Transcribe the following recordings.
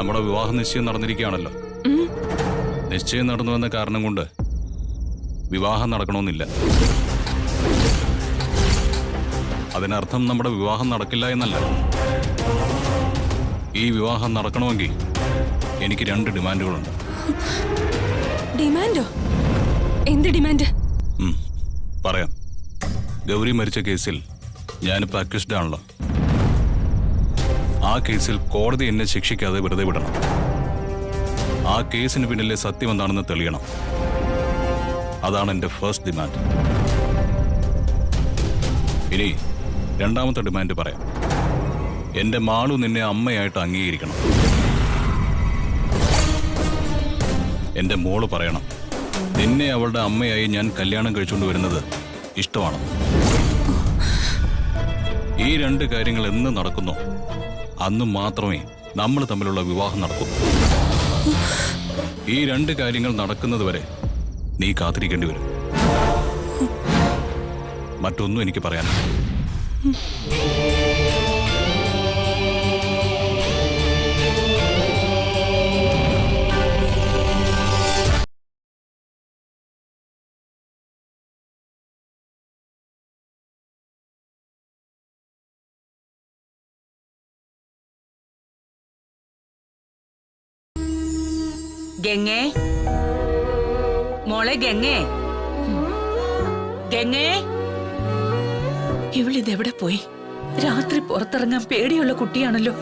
നമ്മുടെ വിവാഹ നിശ്ചയം നടന്നിരിക്കുകയാണല്ലോ. നിശ്ചയം നടന്നുവെന്ന കാരണം കൊണ്ട് വിവാഹം നടക്കണമെന്നില്ല. അതിനർത്ഥം നമ്മുടെ വിവാഹം നടക്കില്ല എന്നല്ല. ഈ വിവാഹം നടക്കണമെങ്കിൽ എനിക്ക് 2 ഡിമാൻഡുകളുണ്ട്. ഡിമാൻഡോ? എന്ത് ഡിമാൻഡ്? പറയാം. ഗൗരി മരിച്ച കേസിൽ ഞാനിപ്പോൾ അക്യൂസ്ഡ് ആണല്ലോ. ആ കേസിൽ കോടതി എന്നെ ശിക്ഷിക്കാതെ വെറുതെ വിടണം. ആ കേസിന് പിന്നിലെ സത്യം എന്താണെന്ന് തെളിയണം. അതാണ് എൻ്റെ ഫസ്റ്റ് ഡിമാൻഡ്. ഇനി രണ്ടാമത്തെ ഡിമാൻഡ് പറയാം. എൻ്റെ മാളു നിന്നെ അമ്മയായിട്ട് അംഗീകരിക്കണം. എൻ്റെ മോള് പറയണം, നിന്നെ അവളുടെ അമ്മയായി ഞാൻ കല്യാണം കഴിച്ചുകൊണ്ട് വരുന്നത് ഇഷ്ടമാണ്. ഈ 2 കാര്യങ്ങൾ എന്ന് നടക്കുന്നോ അന്ന് മാത്രമേ നമ്മൾ തമ്മിലുള്ള വിവാഹം നടക്കൂ. ഈ 2 കാര്യങ്ങൾ നടക്കുന്നത് വരെ നീ കാത്തിരിക്കേണ്ടി വരും. മറ്റൊന്നും എനിക്ക് പറയാനില്ല. ഗംഗേ, മോളെ ഗംഗേ, ഗംഗേ, ഇവളിതെവിടെ പോയി? രാത്രി പുറത്തിറങ്ങാൻ പേടിയുള്ള കുട്ടിയാണല്ലോ.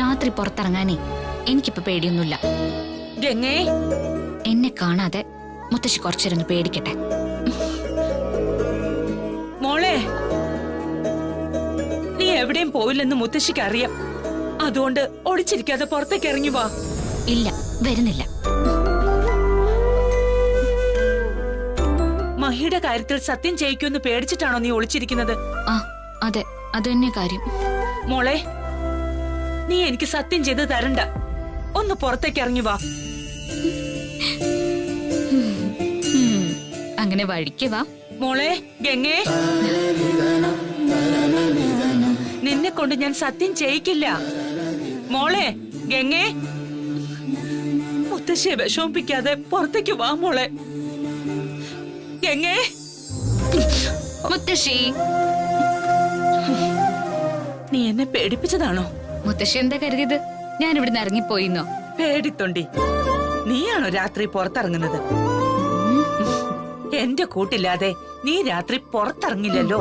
രാത്രി പുറത്തിറങ്ങാനേ എനിക്കിപ്പോ പേടിയൊന്നുമില്ല. ഗംഗേ, എന്നെ കാണാതെ മുത്തശ്ശി കുറച്ചിരുന്ന് പേടിക്കട്ടെ. മോളെ, നീ എവിടെയും പോയില്ലെന്ന് മുത്തശ്ശിക്ക് അറിയാം. അതുകൊണ്ട് ഒളിച്ചിരിക്കാതെ പുറത്തേക്ക് ഇറങ്ങി വാ. ഇല്ല, വരുന്നില്ല. മഹിയുടെ കാര്യത്തിൽ സത്യം ചെയ്യിക്കുമെന്ന് പേടിച്ചിട്ടാണോ നീ ഒളിച്ചിരിക്കുന്നത്? ആ അതെ, അത് തന്നെ കാര്യം. മോളെ, നീ എനിക്ക് സത്യം ചെയ്ത് തരണ്ട. ഒന്ന് പുറത്തേക്ക് ഇറങ്ങി വാ. അങ്ങനെ വഴിക്ക് വാ. മോളെ ഗംഗേ, നിന്നെ കൊണ്ട് ഞാൻ സത്യം ചെയ്യിക്കില്ല. മോളെ ഗംഗേ, മുത്തശ്ശിയെ വിഷമിപ്പിക്കാതെ പുറത്തേക്ക് വാ മോളെ. ഗംഗേ, മുത്തശ്ശി, നീ എന്നെ പേടിപ്പിച്ചതാണോ? മുത്തശ്ശി എന്താ കരുതിയത്? ഞാൻ ഇവിടുന്ന് ഇറങ്ങിപ്പോയിന്നോ? പേടിത്തൊണ്ടി, നീയാണോ രാത്രി പുറത്തിറങ്ങുന്നത്? എന്റെ കൂട്ടില്ലാതെ നീ രാത്രി പുറത്തിറങ്ങില്ലല്ലോ.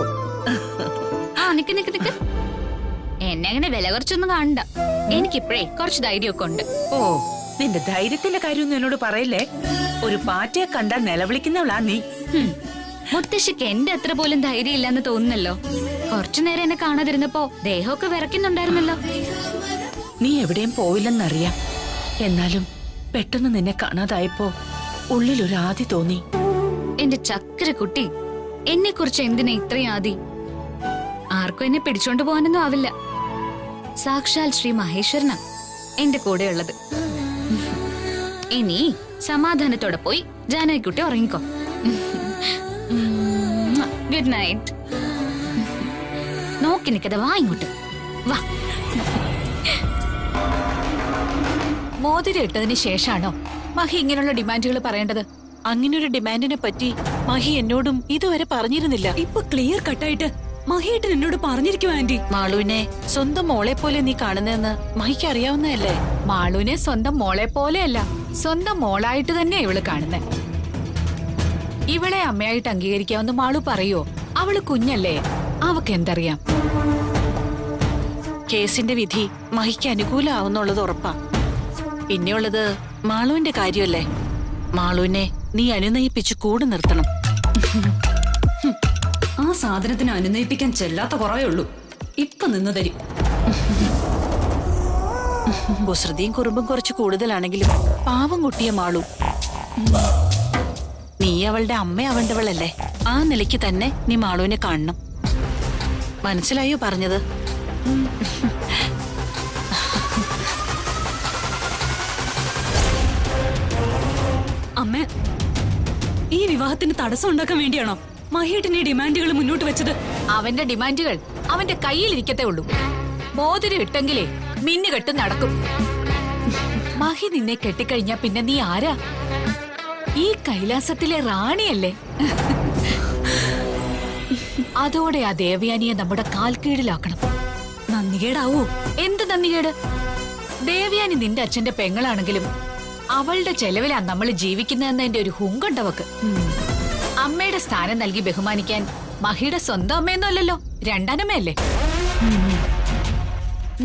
ആ നിക്ക് നിക്ക് നിക്ക്, എന്നെ അങ്ങനെ വില കുറച്ചൊന്നും കാണണ്ട. എനിക്കിപ്പോഴേ കുറച്ച് ധൈര്യമൊക്കെ ഉണ്ട്. ഓ, നിന്റെ ധൈര്യത്തിന്റെ കാര്യമൊന്നും എന്നോട് പറയില്ലേ. ഒരു പാറ്റയെ കണ്ടാൽ നിലവിളിക്കുന്നവളാ നീ. മുത്തശ്ശിക്ക് എന്റെ അത്ര പോലും ധൈര്യം ഇല്ലാന്ന് തോന്നുന്നല്ലോ. കുറച്ചു നേരം എന്നെ കാണാതിരുന്നപ്പോ ദേഹമൊക്കെ വിറയ്ക്കുന്നുണ്ടായിരുന്നല്ലോ. നീ എവിടെയും പോയില്ലെന്നറിയാം. എന്നാലും പെട്ടെന്ന് നിന്നെ കാണാതായപ്പോ ഉള്ളിലൊരു ആദി തോന്നി. എന്റെ ചക്കര കുട്ടി, എന്നെ കുറിച്ച് എന്തിനാ ഇത്രയും ആദി? ആർക്കും എന്നെ പിടിച്ചോണ്ട് പോകാനൊന്നും ആവില്ല. സാക്ഷാൽ ശ്രീ മഹേശ്വരനാ എന്റെ കൂടെ ഉള്ളത്. ഇനി സമാധാനത്തോടെ പോയി ജാനകിക്കുട്ടി ഉറങ്ങിക്കോ. Good night. നോക്കി നിൽക്കതെ വാ ഇങ്ങോട്ട് വാ. മോതിരം ഇട്ടതിന് ശേഷാണോ മഹി ഇങ്ങനെയുള്ള ഡിമാൻഡുകൾ പറയേണ്ടത്? അങ്ങനൊരു ഡിമാൻഡിനെ പറ്റി മഹി എന്നോടും ഇതുവരെ പറഞ്ഞിരുന്നില്ല. ഇപ്പൊ ക്ലിയർ കട്ടായിട്ട് മഹിയേട്ടൻ എന്നോട് പറഞ്ഞിരിക്കും ആന്റി. മാളുവിനെ സ്വന്തം മോളെ പോലെ നീ കാണുന്നതെന്ന് മഹിക്ക് അറിയാവുന്നതല്ലേ? മാളുവിനെ സ്വന്തം മോളെ പോലെയല്ല, സ്വന്തം മോളായിട്ട് തന്നെ ഇവള് കാണുന്നേ. ഇവളെ അമ്മയായിട്ട് അംഗീകരിക്കാമെന്ന് മാളു പറയോ? അവള് കുഞ്ഞല്ലേ, അവക്ക് എന്തറിയാം? കേസിന്റെ വിധി മഹിക്ക് അനുകൂലമാവുന്നുള്ളത് ഉറപ്പാ. പിന്നെയുള്ളത് മാളുവിന്റെ കാര്യമല്ലേ. മാളുവിനെ നീ അനുനയിപ്പിച്ച് കൂടെ നിർത്തണം. ആ സാധനത്തിന് അനുനയിപ്പിക്കാൻ ചെല്ലാത്ത കുറവേ ഉള്ളൂ. ഇപ്പൊ നിന്ന് തരും. കുസൃതിയും കുറുമ്പും കുറച്ച് കൂടുതലാണെങ്കിലും പാവം കുട്ടിയ മാളു. നീ അവളുടെ അമ്മയാവേണ്ടവളല്ലേ. ആ നിലയ്ക്ക് തന്നെ നീ മാളുവിനെ കാണണം. മനസ്സിലായോ പറഞ്ഞത്? അമ്മ, ഈ വിവാഹത്തിന് തടസ്സം ഉണ്ടാക്കാൻ വേണ്ടിയാണോ മഹിയേട്ടൻ ഈ ഡിമാൻഡുകൾ മുന്നോട്ട് വെച്ചത്? അവന്റെ ഡിമാൻഡുകൾ അവന്റെ കയ്യിൽ ഇരിക്കത്തേ ഉള്ളൂ. മോതിരം ഇട്ടെങ്കിലേ മിന്നുകെട്ട് നടക്കും. മഹി നിന്നെ കെട്ടിക്കഴിഞ്ഞാ പിന്നെ നീ ആരാ? ഈ കൈലാസത്തിലെ റാണിയല്ലേ? അതോടെ ആ ദേവയാനിയെ നമ്മുടെ കാൽ കീഴിലാക്കണം. നന്ദികേടാവൂ? എന്ത് നന്ദികേട്? ദേവയാനി നിന്റെ അച്ഛന്റെ പെങ്ങളാണെങ്കിലും അവളുടെ ചെലവിലാ നമ്മൾ ജീവിക്കുന്നതെന്നതിന്റെ ഒരു ഹുങ്കുണ്ടവക്ക്. അമ്മയുടെ സ്ഥാനം നൽകി ബഹുമാനിക്കാൻ മഹിയുടെ സ്വന്തം അമ്മയൊന്നും അല്ലല്ലോ, രണ്ടാനമ്മയല്ലേ.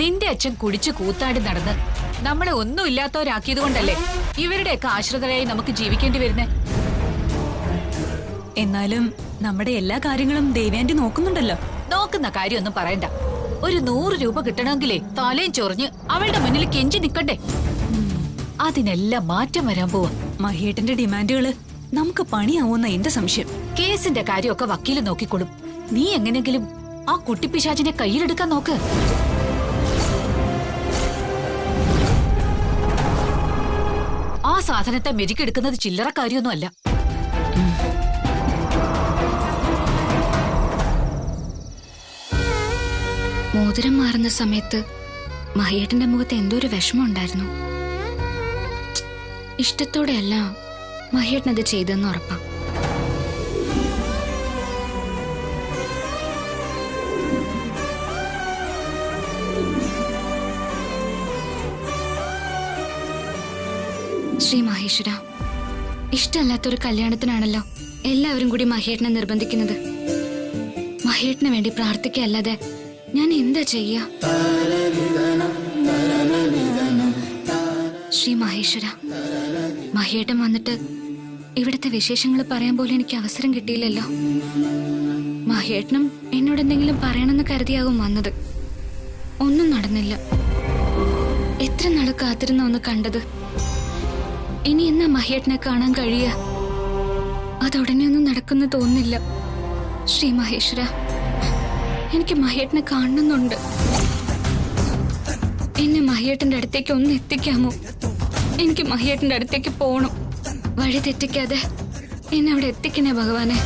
നിന്റെ അച്ഛൻ കുടിച്ചു കൂത്താടി നടന്ന് നമ്മളെ ഒന്നുമില്ലാത്തവരാക്കിയത് കൊണ്ടല്ലേ ഇവരുടെയൊക്കെ ആശ്രിതരായി നമുക്ക് ജീവിക്കേണ്ടി വരുന്നേ. എന്നാലും നമ്മുടെ എല്ലാ കാര്യങ്ങളും ദേവയാന്റി നോക്കുന്നുണ്ടല്ലോ. നോക്കുന്ന കാര്യമൊന്നും പറയണ്ട. ഒരു 100 രൂപ കിട്ടണമെങ്കിലേ തലയും ചൊറിഞ്ഞ് അവളുടെ മുന്നിൽ കെഞ്ചി നിക്കണ്ടേ? അതിനെല്ലാം മാറ്റം വരാൻ പോവാ. മഹിയേട്ടന്റെ ഡിമാൻഡുകള് നമുക്ക് പണിയാവുന്ന എന്റെ സംശയം. കേസിന്റെ കാര്യമൊക്കെ വക്കീല് നോക്കിക്കൊള്ളും. നീ എങ്ങനെങ്കിലും ആ കുട്ടിപ്പിശാചിനെ കയ്യിലെടുക്കാൻ നോക്ക്. ആ സാധനത്തെ മെരുക്കെടുക്കുന്നത് ചില്ലറ കാര്യമൊന്നും അല്ല. മോതിരം മാറുന്ന സമയത്ത് മഹിയേട്ടന്റെ മുഖത്ത് എന്തോ ഒരു വിഷമം ഉണ്ടായിരുന്നു. ഇഷ്ടത്തോടെയല്ല മഹിയേട്ടനത് ചെയ്തെന്ന് ഉറപ്പാ. ശ്രീ മഹേശ്വര, ഇഷ്ടമല്ലാത്തൊരു കല്യാണത്തിനാണല്ലോ എല്ലാവരും കൂടി മഹിയേട്ടനെ നിർബന്ധിക്കുന്നത്. മഹിയേട്ടന് വേണ്ടി പ്രാർത്ഥിക്കല്ലാതെ ഞാൻ എന്താ ചെയ്യാ? ശ്രീ മഹേശ്വര, മഹിയേട്ടൻ വന്നിട്ട് ഇവിടുത്തെ വിശേഷങ്ങൾ പറയാൻ പോലും എനിക്ക് അവസരം കിട്ടിയില്ലല്ലോ. മഹിയേട്ടനും എന്നോട് എന്തെങ്കിലും പറയണമെന്ന് കരുതിയാകും വന്നത്. ഒന്നും നടന്നില്ല. എത്ര നാൾ കാത്തിരുന്ന ഒന്ന് കണ്ടത്. ഇനി എന്നാ മഹിയേട്ടനെ കാണാൻ കഴിയുക? അതുടനെ ഒന്നും നടക്കുന്നു തോന്നുന്നില്ല. ശ്രീ മഹേശ്വര, എനിക്ക് മഹിയേട്ടനെ കാണണമെന്നുണ്ട്. എന്നെ മഹിയേട്ടന്റെ അടുത്തേക്ക് ഒന്ന് എത്തിക്കാമോ? എനിക്ക് മഹിയേട്ടന്റെ അടുത്തേക്ക് പോകണം. വഴി തെറ്റിക്കാതെ എന്നെ അവിടെ എത്തിക്കണേ ഭഗവാനെ.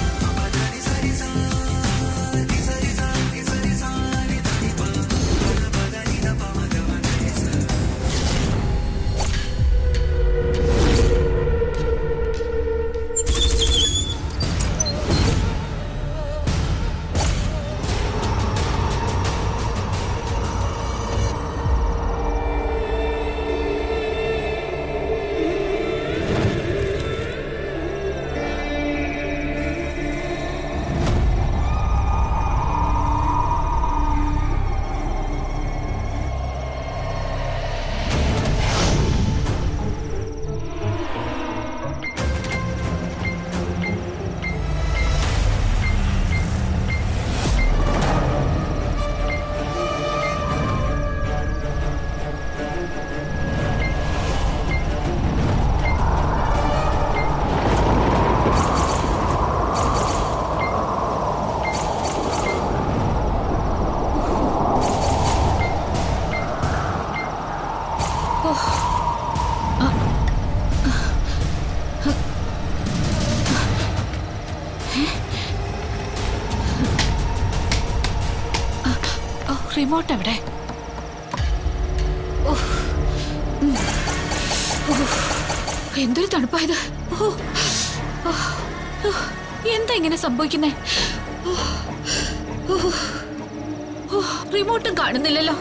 റിമോട്ട് എവിടെ? എന്തൊരു തണുപ്പായത്! എന്താ ഇങ്ങനെ സംഭവിക്കുന്നേ? റിമോട്ടും കാണുന്നില്ലല്ലോ.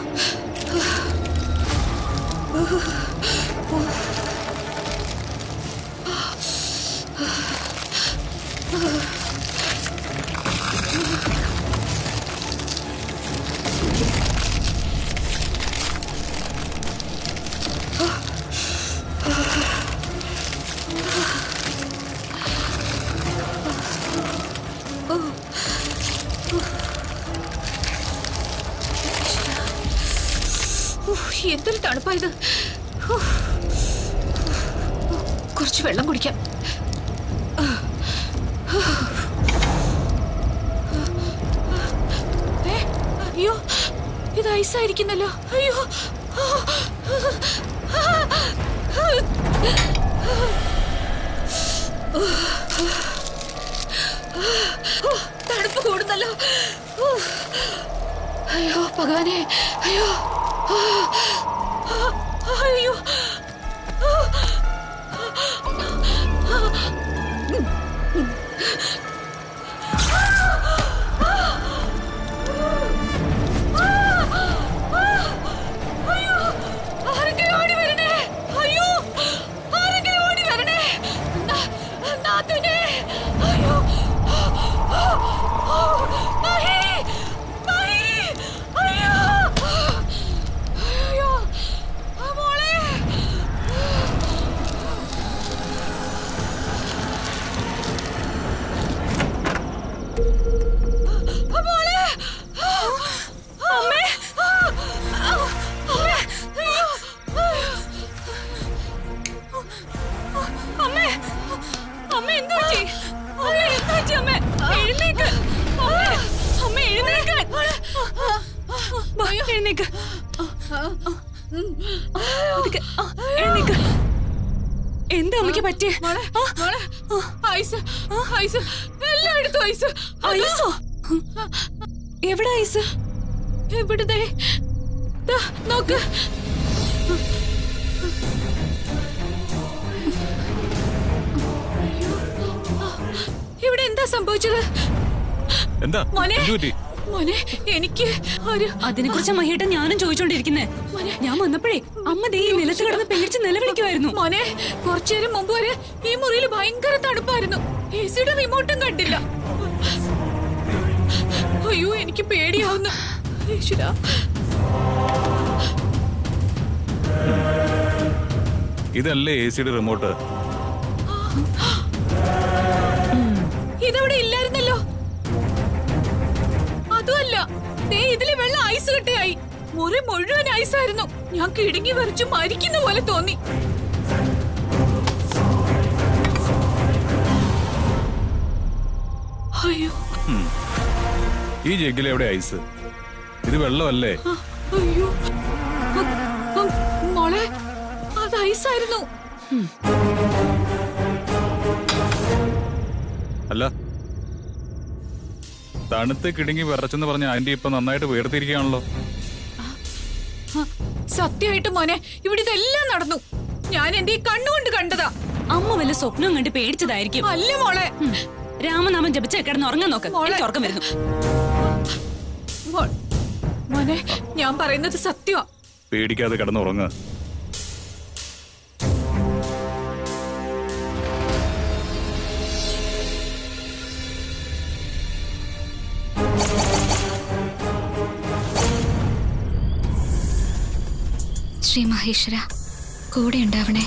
എന്തൊരു തണുപ്പായത്! കുറച്ച് വെള്ളം കുടിക്കാം. അയ്യോ, ഇത് ഐസായിരിക്കുന്നല്ലോ. അയ്യോ, തണുപ്പ് കൂടുന്നല്ലോ. അയ്യോ ഭഗവാനെ, അയ്യോ. അയ്യോ എന്താ അമ്മയ്ക്ക് പറ്റിയ? എല്ലായിടത്തും ഐസ്. ഐസോ? എവിടെ ഐസ്? എവിടുത്തെ നോക്ക്. ഇവിടെ എന്താ സംഭവിച്ചത്? എന്താ മോനെ എന്ത് പറ്റി? മോനെ എനിക്ക് ഒരു അതിനെ കുറിച്ച് മഹിയേട്ടൻ ഞാനും ചോദിച്ചോണ്ടിരിക്കുന്നേ. ഞാൻ വന്നപ്പോഴേ അമ്മ ദേ ഈ നിലത്ത് കിടന്ന് പേടിച്ച് നിലവിളിക്കുമായിരുന്നു. മോനെ കുറച്ചു നേരം മുമ്പ് വരെ ഈ മുറിയിൽ ഭയങ്കര തണുപ്പായിരുന്നു. എസിയുടെ റിമോട്ടും കണ്ടില്ല. അയ്യോ എനിക്ക് പേടിയാവുന്നു. ഈശ്വരാ, ഇതല്ലേ എസിയുടെ റിമോട്ട്? ഇതവിടെ ഇല്ലായിരുന്നല്ലോ. അതുമല്ല, ദേ ഇതില് വെള്ള ഐസ് കെട്ടയായി. മുറി മുഴുവൻ ഐസായിരുന്നു. ഞാൻ കിടുങ്ങി വരച്ചു മരിക്കുന്ന പോലെ തോന്നി. അയ്യോ, ഈ ജഗ്ഗിൽ എവിടെ ഐസ്? ഇത് വെള്ളമല്ലേ? അയ്യോ മോളെ, അത് ഐസായിരുന്നു. അല്ല, തണുത്ത് കിടുങ്ങി വിറച്ചെന്ന് പറഞ്ഞ ആന്റി ഇപ്പൊ നന്നായിട്ട് വേർതിരിക്കുകയാണല്ലോ. സത്യമായിട്ട് മോനെ, ഇവിടെ ഇതെല്ലാം നടന്നു. ഞാൻ എന്റെ ഈ കണ്ണുകൊണ്ട് കണ്ടതാ. അമ്മ വല്ല സ്വപ്നം കണ്ട് പേടിച്ചതായിരിക്കും. അല്ല മോളെ, രാമനാമം ജപിച്ച കിടന്ന് ഉറങ്ങാൻ നോക്ക്. എനിക്ക് ഉറക്കം വരുന്നു. മോനെ, ഞാൻ പറയുന്നത് സത്യമാ. പേടിക്കാതെ കിടന്നുറങ്ങുക. ശ്രീ മഹേശ്വര കൂടെ ഉണ്ടാവണേ.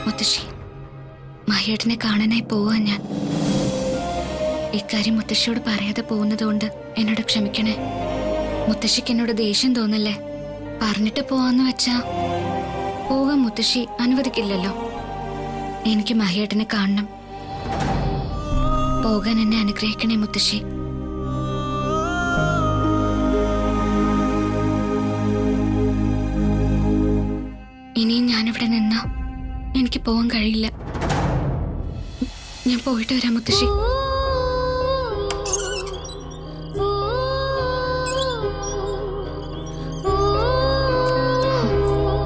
മുത്തശ്ശി, മഹിയേട്ടനെ കാണാനായി പോവാ ഞാൻ. ഇക്കാര്യം മുത്തശ്ശിയോട് പറയാതെ പോകുന്നതുകൊണ്ട് എന്നോട് ക്ഷമിക്കണേ. മുത്തശ്ശിക്ക് എന്നോട് ദേഷ്യം തോന്നല്ലേ? പറഞ്ഞിട്ട് പോവാന്ന് വെച്ചാ പോകാൻ മുത്തശ്ശി അനുവദിക്കില്ലല്ലോ. എനിക്ക് മഹിയേട്ടനെ കാണണം. പോകാൻ എന്നെ അനുഗ്രഹിക്കണേ മുത്തശ്ശി. ഇനിയും ഞാനിവിടെ നിന്നാ എനിക്ക് പോവാൻ കഴിയില്ല. ഞാൻ പോയിട്ട് വരാം മുത്തശ്ശി.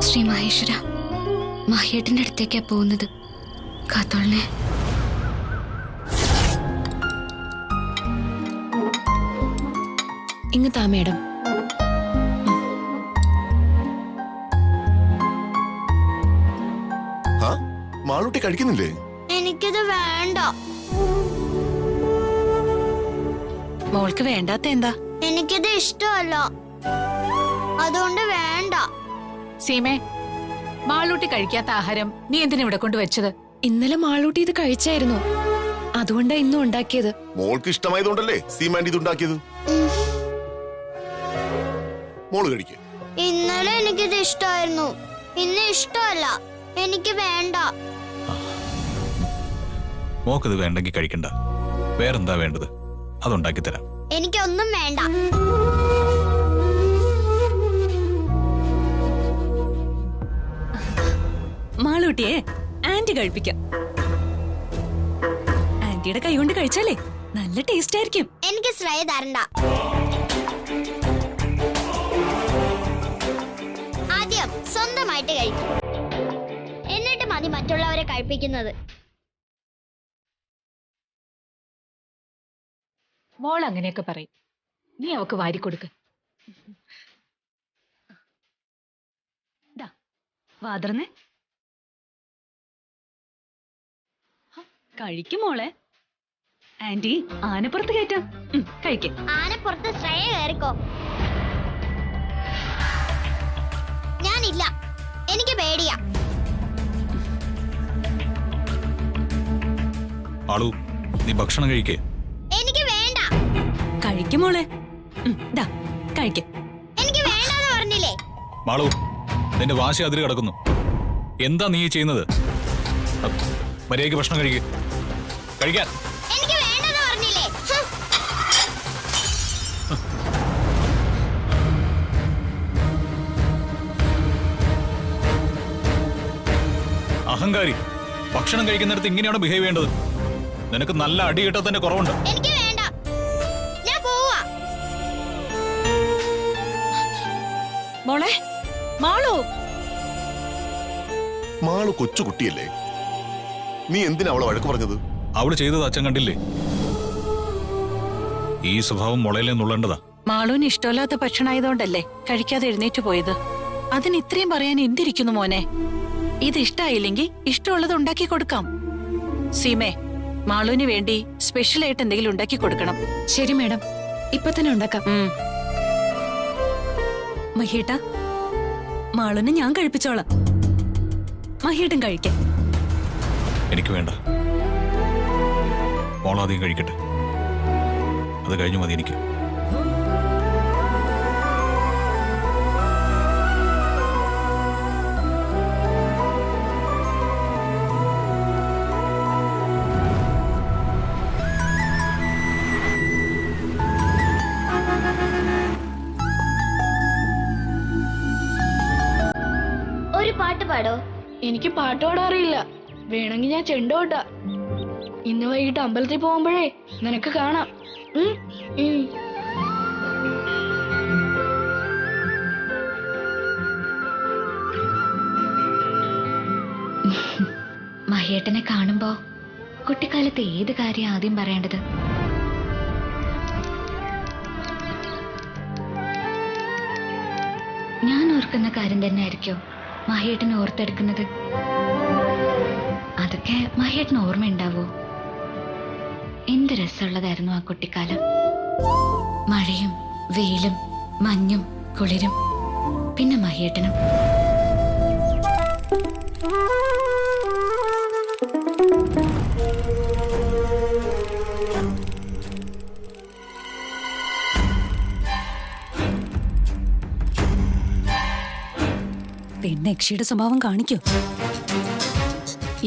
ശ്രീ മഹേശ്വര, മഹിയേട്ടന്റെ അടുത്തേക്കാ പോകുന്നത്. കാത്തോളനെ. ഇങ്ങ് താ മേഡം. മാളൂട്ടി കഴിക്കുന്നില്ലേ? എനിക്കിത് വേണ്ട. മോൾക്ക് വേണ്ടാത്ത എന്താ? എനിക്കിത് ഇഷ്ടമല്ല, അതുകൊണ്ട് വേണ്ട. സീമേ, മാളൂട്ടി കഴിക്കാത്ത ആഹാരം നീ എന്തിനാ ഇവിടെ കൊണ്ടുവച്ചത്? ഇന്നലെ മാളൂട്ടി ഇത് കഴിച്ചായിരുന്നു, അതുകൊണ്ടാ ഇന്നും ഉണ്ടാക്കിയത്. മോൾക്ക് ഇഷ്ടമായതുകൊണ്ടല്ലേ സീമാൻഡി ഇത് ഉണ്ടാക്കിയത്. മോള് കഴിക്ക. ഇന്നലെ എനിക്കിത് ഇഷ്ടമായിരുന്നു, ഇന്ന് ഇഷ്ടമല്ല. എനിക്ക് വേണ്ട. മോക്കത് വേണ്ടെങ്കിൽ കഴിക്കണ്ട. വേറെന്താ വേണ്ടത് അതുണ്ടാക്കി തരാം. എനിക്കൊന്നും വേണ്ട. മാളൂട്ടിയെ ആന്റി കഴിപ്പിക്കാം. ആന്റിയുടെ കൈ കൊണ്ട് കഴിച്ചാലേ നല്ല ടേസ്റ്റ് ആയിരിക്കും. എനിക്ക് ശ്രേയ തരണ്ട. ആദ്യം സ്വന്തമായിട്ട് കഴിക്കും, എന്നിട്ട് മതി മറ്റുള്ളവരെ കഴിപ്പിക്കുന്നത്. മോൾ അങ്ങനെയൊക്കെ പറയും. നീ അവക്ക് വാരിക്കൊടുക്ക്. വാതർന്നേ കഴിക്കും മോളെ. ആന്റി ആനപ്പുറത്ത് കയറ്റാം. കഴിക്കേ. ആനപ്പുറത്ത് ശ്രേയ കയറിക്കോ. ഞാനില്ല, എനിക്ക് പേടിയാ. ആളു, നീ ഭക്ഷണം കഴിക്കേ. എനിക്ക് വേണ്ട. കഴിക്കും മോളെ. കഴിക്കേ. എനിക്ക് വേണ്ടെന്ന് പറഞ്ഞില്ലേ. മാളു, നിന്റെ വാശി അതിര് കിടക്കുന്നു. എന്താ നീ ചെയ്യുന്നത്? മര്യാദയ്ക്ക് ഭക്ഷണം കഴിക്കേ. കഴിക്കാൻ. എനിക്ക് വേണ്ടെന്ന് പറഞ്ഞില്ലേ. അഹങ്കാരി, ഭക്ഷണം കഴിക്കുന്നിടത്ത് ഇങ്ങനെയാണ് ബിഹേവ് ചെയ്യേണ്ടത്. നിനക്ക് നല്ല അടി കിട്ടാൻ തന്നെ കുറവുണ്ട്. എനിക്ക് വേണ്ട, ഞാൻ പോവാ. മോളെ, മാളു. മാളു കൊച്ചുകുട്ടിയല്ലേ, നീ എന്തിനാ അവളെ വഴക്ക് പറഞ്ഞത്? അവള് ചെയ്തത് അച്ഛൻ കണ്ടില്ലേ? ഈ സ്വഭാവം മുളയിലെ നുള്ളേണ്ടതാ. മാളൂന് ഇഷ്ടമില്ലാത്ത ഭക്ഷണമായതുകൊണ്ടല്ലേ കഴിക്കാതെ എഴുന്നേറ്റ് പോയത്. അതിന് ഇത്രയും പറയാൻ എന്തിരിക്കുന്നു മോനെ? ഇത് ഇഷ്ടായില്ലെങ്കിൽ ഇഷ്ടമുള്ളത് ഉണ്ടാക്കി കൊടുക്കാം. സീമേ, മാളൂന് വേണ്ടി സ്പെഷ്യൽ ആയിട്ട് എന്തെങ്കിലും ഉണ്ടാക്കി കൊടുക്കണം. ശരി മേഡം, ഇപ്പൊ തന്നെ ഉണ്ടാക്കാം. മഹിയേട്ടാ, മാളുനെ ഞാൻ കഴിപ്പിച്ചോളാം. മഹിയേട്ടൻ കഴിക്കേ. എനിക്ക് വേണ്ട. മോളാദ്യം കഴിക്കട്ടെ, അത് കഴിഞ്ഞു മതി എനിക്ക്. ഒരു പാട്ട് പാടോ? എനിക്ക് പാട്ട് പാടാൻ അറിയില്ല. വേണമെങ്കിൽ ഞാൻ ചെണ്ട കൊട്ടാ. ഇന്ന് വൈകിട്ട് അമ്പലത്തിൽ പോകുമ്പോഴേ നിനക്ക് കാണാം. മഹിയേട്ടനെ കാണുമ്പോ കുട്ടിക്കാലത്ത് ഏത് കാര്യം ആദ്യം പറയേണ്ടത്? ഞാൻ ഓർക്കുന്ന കാര്യം തന്നെ ആയിരിക്കോ മഹിയേട്ടനെ ഓർത്തെടുക്കുന്നത്? അതൊക്കെ മഹിയേട്ടന് ഓർമ്മയുണ്ടാവോ? എന്ത് രസമുള്ളതായിരുന്നു ആ കുട്ടിക്കാലം. മഴയും വെയിലും മഞ്ഞും കുളിരും, പിന്നെ മഹിയേട്ടനും. പിന്നെ യക്ഷിയുടെ സ്വഭാവം കാണിക്കോ?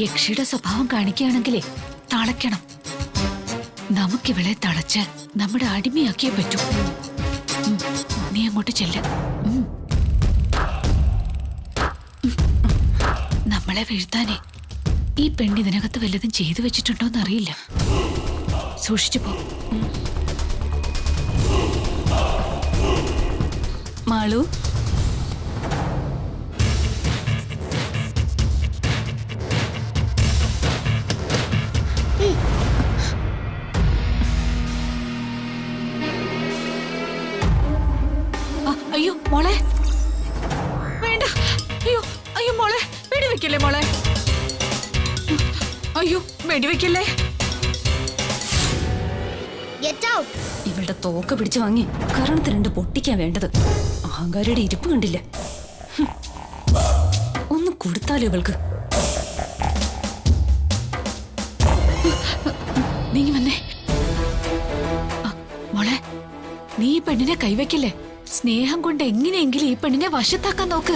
യക്ഷിയുടെ സ്വഭാവം കാണിക്കുകയാണെങ്കിലേ തളയ്ക്കണം. നമുക്കിവളെ തളച്ച് നമ്മുടെ അടിമയാക്കിയേ പറ്റൂ. നീ അങ്ങോട്ട് ചെല്ല. നമ്മളെ വീഴ്ത്താനേ ഈ പെണ്ണ് ഇതിനകത്ത് വല്ലതും ചെയ്തു വെച്ചിട്ടുണ്ടോന്ന് അറിയില്ല. സൂക്ഷിച്ചു പോ. മാളു, അയ്യോ മോളെ, വേണ്ട. അയ്യോ അയ്യോ മോളെ, വെടിവെക്കല്ലേ മോളെ. അയ്യോ വെടിവെക്കല്ലേ. ഇവളുടെ തോക്ക് പിടിച്ചു വാങ്ങി കരണത്ത് രണ്ട് പൊട്ടിക്കാൻ വേണ്ടത്. അഹങ്കാരിയുടെ ഇരിപ്പ് കണ്ടില്ല. ഒന്ന് കൊടുത്താലോ ഇവൾക്ക്. നീ വന്നേ. മോളെ, നീ ഈ പെണ്ണിനെ കൈവയ്ക്കല്ലേ. സ്നേഹം കൊണ്ട് എങ്ങനെയെങ്കിലും ഈ പെണ്ണിനെ വശത്താക്കാൻ നോക്ക്.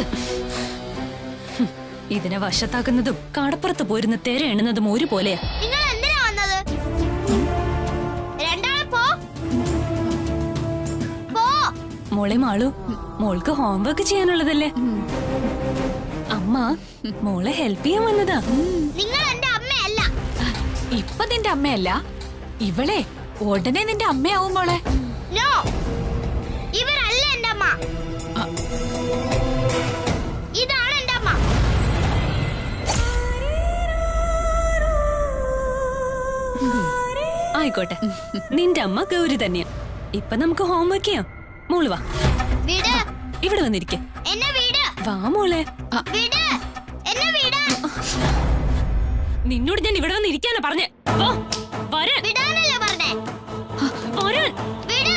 ഇതിനെ വശത്താക്കുന്നതും കടപ്പുറത്ത് പോരുന്ന തെര എണ്ണുന്നതും ഒരുപോലെയാ. നിങ്ങൾ എന്തിനാ മോളെ മാളു, മോൾക്ക് ഹോംവർക്ക് ചെയ്യാനുള്ളതല്ലേ? അമ്മ മോളെ ഹെൽപ്പ് ചെയ്യാൻ വന്നതാ. നിങ്ങൾ എന്റെ അമ്മയല്ല. ഇപ്പൊ നിന്റെ അമ്മയല്ല, ഇവളെ ഉടനെ നിന്റെ അമ്മയാവും മോളെ. നോ, ഇവരല്ല എന്റെ അമ്മ. ഇതാണ് എന്റെ അമ്മ. ആയിക്കോട്ടെ, നിന്റെ അമ്മ ഗൗരി തന്നെയാ. ഇപ്പൊ നമുക്ക് ഹോംവർക്ക് ചെയ്യാം. മോള് വാ, വീട്. ഇവിടെ വന്നിരിക്കെ. എന്നെ വീട്. വാ മോളെ. വീട്. എന്നെ വീട്. നിന്നോട് ഞാൻ ഇവിടെ വന്ന് ഇരിക്കാനാ പറഞ്ഞേ. വിടാനല്ലേ പറഞ്ഞേ? വീട്.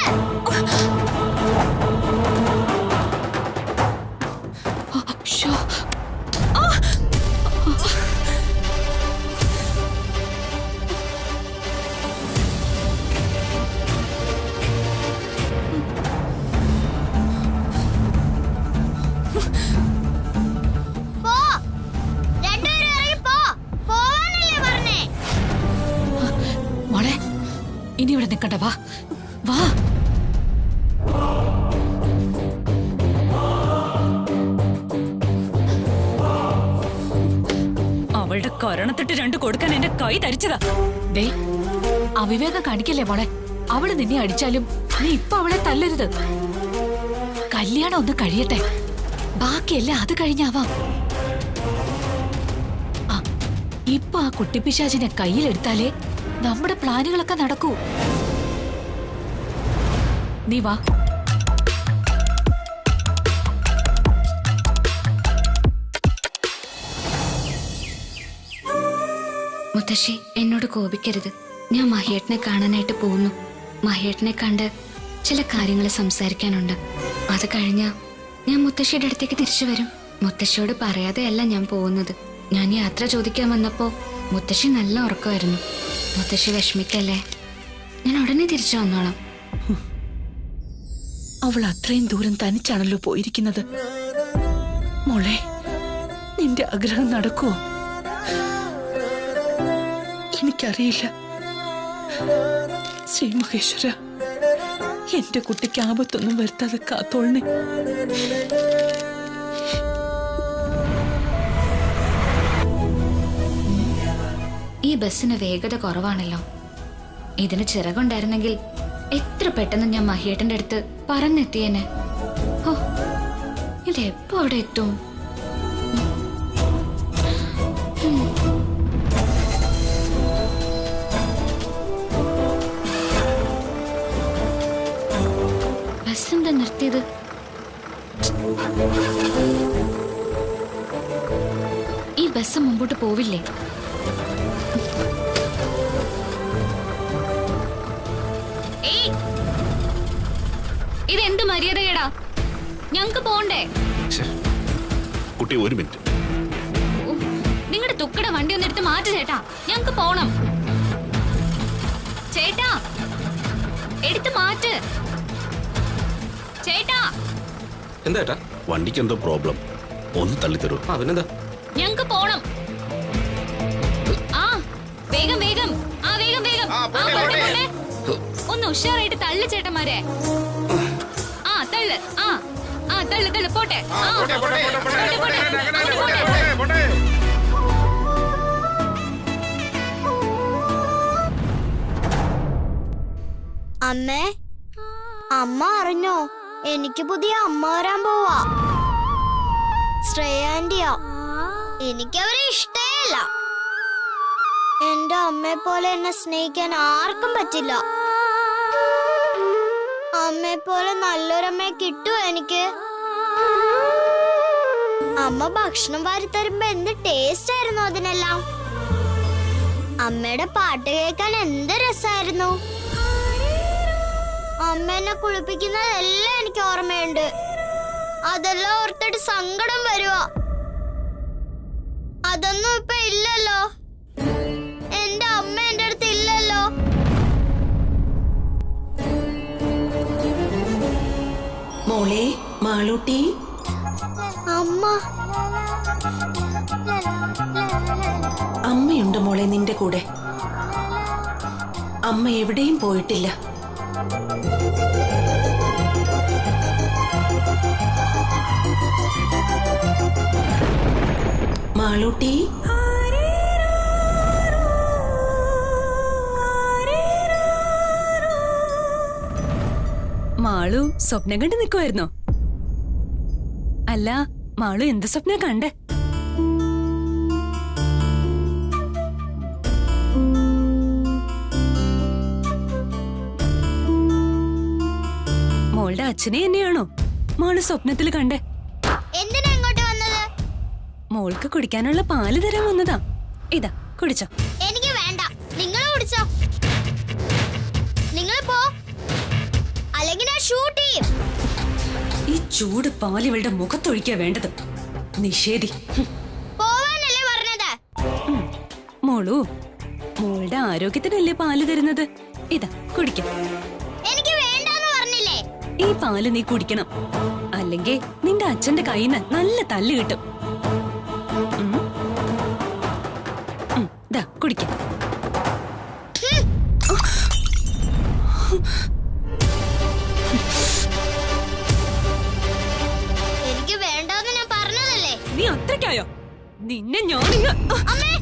പോ. രണ്ടുപേരും ഇറങ്ങി പോ. പോവാനല്ലേ പറഞ്ഞേ? മോളെ ഇനി ഇവിടെ നിക്കണ്ട, വാ വാ. അവളുടെ കൊരണത്തിട്ട് രണ്ട് കൊടുക്കാൻ എന്റെ കൈ ധരിച്ചതാ. ദേ, അവിവേകം കാണിക്കല്ലേ മോളെ. അവള് നിന്നെ അടിച്ചാലും നീ ഇപ്പൊ അവളെ തല്ലരുത്. കല്യാണം ഒന്ന് കഴിയട്ടെ, ബാക്കിയെല്ലാം അത് കഴിഞ്ഞാവാം. ആ, ഇപ്പൊ ആ കുട്ടിപ്പിശാചിനെ കയ്യിലെടുത്താലേ നമ്മുടെ പ്ലാനുകളൊക്കെ നടക്കൂ. നീ വാ. മുത്തശ്ശി, എന്നോട് കോപിക്കരുത്. ഞാൻ മഹിയേട്ടനെ കാണാനായിട്ട് പോകുന്നു. മഹിയേട്ടനെ കണ്ട് ചില കാര്യങ്ങൾ സംസാരിക്കാനുണ്ട്. അത് കഴിഞ്ഞാ ഞാൻ മുത്തശ്ശിയുടെ അടുത്തേക്ക് തിരിച്ചു വരും. മുത്തശ്ശിയോട് പറയാതെയല്ല ഞാൻ പോകുന്നത്. ഞാൻ യാത്ര ചോദിക്കാൻ വന്നപ്പോ മുത്തശ്ശി നല്ല ഉറക്കമായിരുന്നു. മുത്തശ്ശി വിഷമിക്കല്ലേ, ഞാൻ ഉടനെ തിരിച്ചു വന്നോളാം. അവൾ അത്രയും ദൂരം തനിച്ചാണല്ലോ പോയിരിക്കുന്നത്. മോളെ, നിന്റെ ആഗ്രഹം നടക്കുവോ? എനിക്കറിയില്ല. ശ്രീ മഹേശ്വര, എന്റെ കുട്ടിക്ക് ആപത്തൊന്നും വരുത്താതെ കാത്തോളണേ. ഈ ബസ്സിന് വേഗത കുറവാണല്ലോ. ഇതിന് ചിറകുണ്ടായിരുന്നെങ്കിൽ എത്ര പെട്ടെന്ന് ഞാൻ മഹിയേട്ടന്റെ അടുത്ത് പറന്നെത്തിയേനെ. ഓ, ഇതെപ്പോ അവിടെ എത്തും? ബസ് എന്താ നിർത്തിയത്? ഈ ബസ് മുമ്പോട്ട് പോവില്ലേ? ഇതെന്ത് മര്യാദകേടാ? ഞങ്ങക്ക് പോണ്ടേ? കുട്ടി, ഒരു മിനിറ്റ്. നിങ്ങളുടെ തുക്കട വണ്ടി ഒന്ന് എടുത്ത് മാറ്റ് ചേട്ടാ, ഞങ്ങക്ക് പോണം. ചേട്ടാ, എടുത്ത് മാറ്റ് ചേട്ടാ. എന്താ വണ്ടിക്ക് എന്തോ പ്രോബ്ലം, ഒന്ന് തള്ളിത്തരൂ. പിന്നെന്താ? ഞങ്ങക്ക് പോണം. ആ, വേഗം വേഗം. ആ, വേഗം വേഗം. ഒന്ന് ഉഷാറായിട്ട് തള്ളു ചേട്ടന്മാരെ. ആ, തള്ളു. ആ, തള്ളു തള്ളു. പോട്ടെ. അമ്മേ, അമ്മ അറിഞ്ഞോ? എനിക്ക് പുതിയ അമ്മ വരാൻ പോവാ. ശ്രേയ ആന്റിയാ. എനിക്കവരെ ഇഷ്ടേയല്ല. എന്റെ അമ്മയെ പോലെ എന്നെ സ്നേഹിക്കാൻ ആർക്കും പറ്റില്ല. അമ്മയെ പോലെ നല്ലൊരമ്മയെ കിട്ടുമോ എനിക്ക്? അമ്മ ഭക്ഷണം വാരി തരുമ്പോ എന്ത് ടേസ്റ്റ് ആയിരുന്നു അതിനെല്ലാം. അമ്മയുടെ പാട്ട് കേൾക്കാൻ എന്ത് രസമായിരുന്നു. അമ്മ എന്നെ കുളിപ്പിക്കുന്നതെല്ലാം എനിക്ക് ഓർമ്മയുണ്ട്. അതെല്ലാം ഓർത്തിട്ട് സങ്കടം വരുവാ. അതൊന്നും ഇപ്പൊ ഇല്ലല്ലോ. എന്റെ അമ്മ എന്റെ അടുത്ത് ഇല്ലല്ലോ. മോളെ മാളൂട്ടി. അമ്മ. അമ്മയുണ്ട് മോളെ നിന്റെ കൂടെ. അമ്മ എവിടെയും പോയിട്ടില്ല. മാളൂട്ടി മാളു സ്വപ്നം കണ്ട് നിൽക്കുമായിരുന്നോ? അല്ല, മാളു എന്ത് സ്വപ്ന കണ്ടേ? മോളുടെ അച്ഛനെ തന്നെയാണോ മാളു സ്വപ്നത്തിൽ കണ്ടേ? എന്തിനാ ഇങ്ങോട്ട് വന്നത്? മോൾക്ക് കുടിക്കാനുള്ള പാല് തരാൻ വന്നതാ. ഇതാ കുടിച്ചോ. എനിക്ക് വേണ്ട, നിങ്ങൾ കുടിച്ചോ. നിങ്ങൾ പോ, അല്ലെങ്കിൽ ഞാൻ ഷൂട്ട് ചെയ്യും. ഈ ചൂട് പാല് ഇവളുടെ മുഖത്തൊഴിക്കാ വേണ്ടത്. നിഷേധി. പോവാനല്ലേ പറഞ്ഞത്? മോളു, മോളുടെ ആരോഗ്യത്തിനല്ലേ പാല് തരുന്നത്. ഇതാ കുടിക്കാം. എനിക്ക് വേണ്ടെന്ന് പറഞ്ഞില്ലേ? ഈ പാല് നീ കുടിക്കണം, അല്ലെങ്കിൽ നിന്റെ അച്ഛന്റെ കയ്യിന്ന് നല്ല തല്ല് കിട്ടും. ദാ കുടിക്കാം. എനിക്ക് വേണ്ടെന്ന് ഞാൻ പറഞ്ഞതല്ലേ? നീ അത്രയ്ക്കായോ? നിന്നെ ഞാനിങ്ങ അമ്മേ